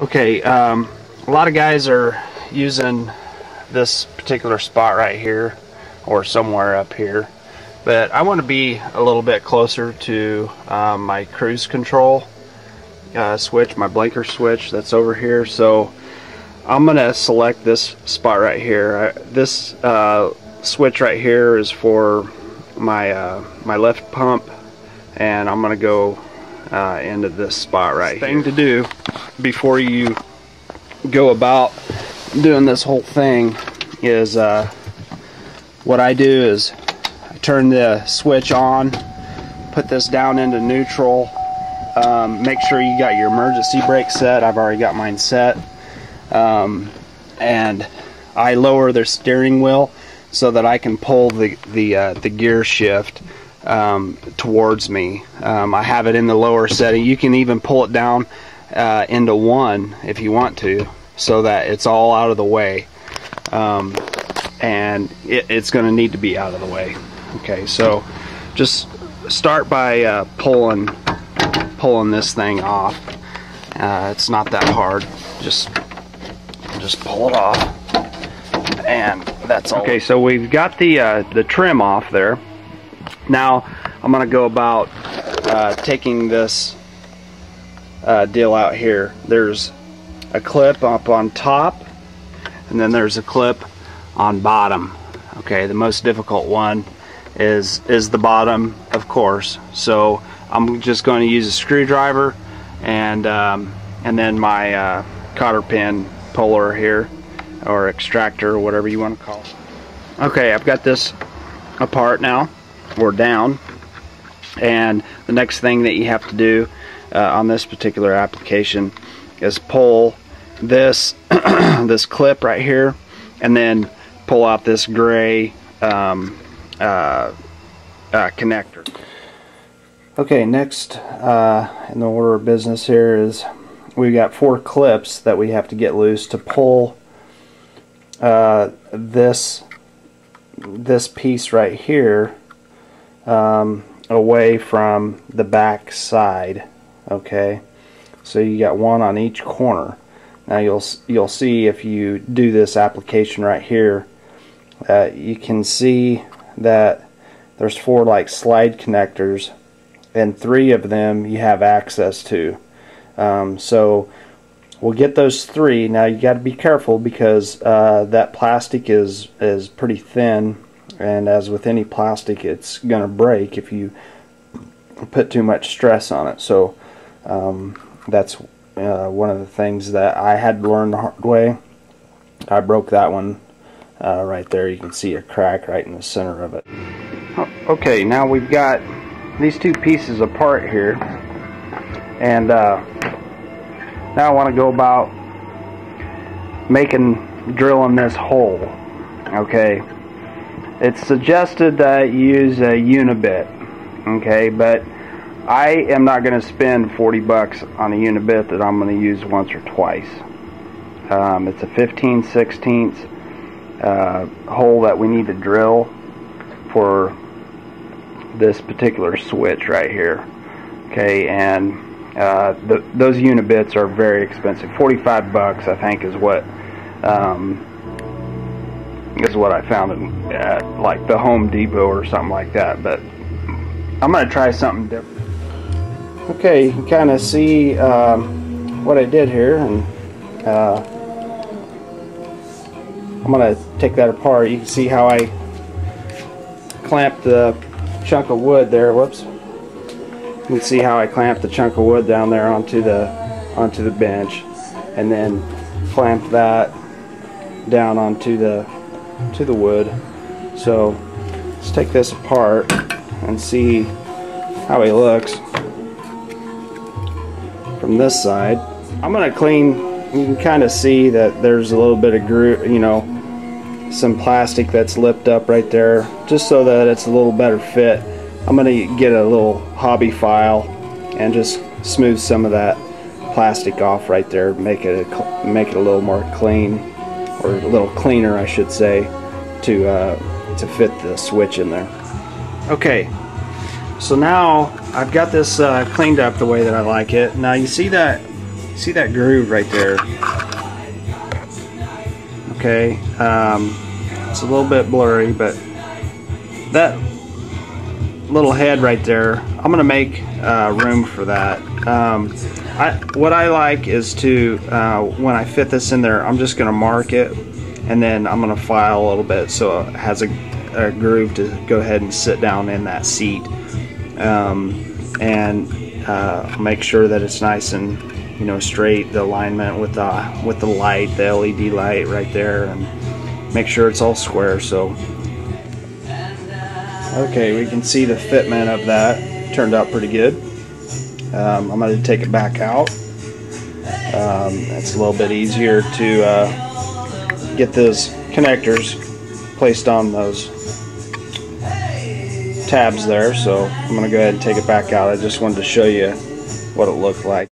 Okay, a lot of guys are using this particular spot right here or somewhere up here, but I want to be a little bit closer to my cruise control switch, my blinker switch that's over here. So I'm going to select this spot right here. This switch right here is for my my left pump, and I'm going to go into this spot right here. Thing to do before you go about doing this whole thing is what I do is I turn the switch on, put this down into neutral, make sure you got your emergency brake set. I've already got mine set, and I lower the steering wheel so that I can pull the gear shift towards me. I have it in the lower setting. You can even pull it down into 1 if you want to, so that it's all out of the way, and it's going to need to be out of the way. Okay, so just start by pulling this thing off. It's not that hard. Just pull it off, and that's all. Okay, so we've got the trim off there. Now I'm going to go about taking this deal out here. There's a clip up on top, and then there's a clip on bottom. Okay, the most difficult one is the bottom, of course. So I'm just going to use a screwdriver and then my cotter pin puller here, or extractor, or whatever you want to call it. Okay, I've got this apart now, or down, and the next thing that you have to do on this particular application is pull this this clip right here, and then pull out this gray connector. Okay, next in the order of business here is we've got 4 clips that we have to get loose to pull this piece right here away from the back side. Okay, so you got 1 on each corner. Now you'll see if you do this application right here, you can see that there's 4 like slide connectors, and 3 of them you have access to. So we'll get those 3. Now you got to be careful because that plastic is pretty thin, and as with any plastic, it's gonna break if you put too much stress on it. So that's one of the things that I had to learn the hard way. I broke that one right there. You can see a crack right in the center of it. Okay, now we've got these 2 pieces apart here, and now I want to go about drilling this hole. Okay, it's suggested that you use a unibit, okay, but I am not going to spend 40 bucks on a unibit that I'm going to use once or twice. It's a 15/16 hole that we need to drill for this particular switch right here. Okay, and those unibits are very expensive. 45 bucks, I think, is what I found at like the Home Depot or something like that. But I'm going to try something different. Okay, you can kind of see what I did here, and I'm going to take that apart. You can see how I clamped the chunk of wood there. Whoops. You can see how I clamped the chunk of wood down there onto the bench, and then clamped that down onto the wood. So let's take this apart and see how he looks from this side. I'm gonna clean. You can kind of see that there's a little bit of groove, some plastic that's lipped up right there, just so that it's a little better fit. I'm gonna get a little hobby file and just smooth some of that plastic off right there, make it a little more clean, or a little cleaner, I should say, to fit the switch in there. Okay, so now I've got this cleaned up the way that I like it. Now you see that See that groove right there? Okay, it's a little bit blurry, but that little head right there, I'm gonna make room for that. What I like is to, when I fit this in there, I'm just gonna mark it, and then I'm gonna file a little bit so it has a groove to go ahead and sit down in that seat, and make sure that it's nice and, you know, straight, the alignment with the light, the LED light right there, and make sure it's all square. So okay, we can see the fitment of that turned out pretty good. I'm going to take it back out. It's a little bit easier to get those connectors placed on those tabs there, so I'm going to go ahead and take it back out. I just wanted to show you what it looked like.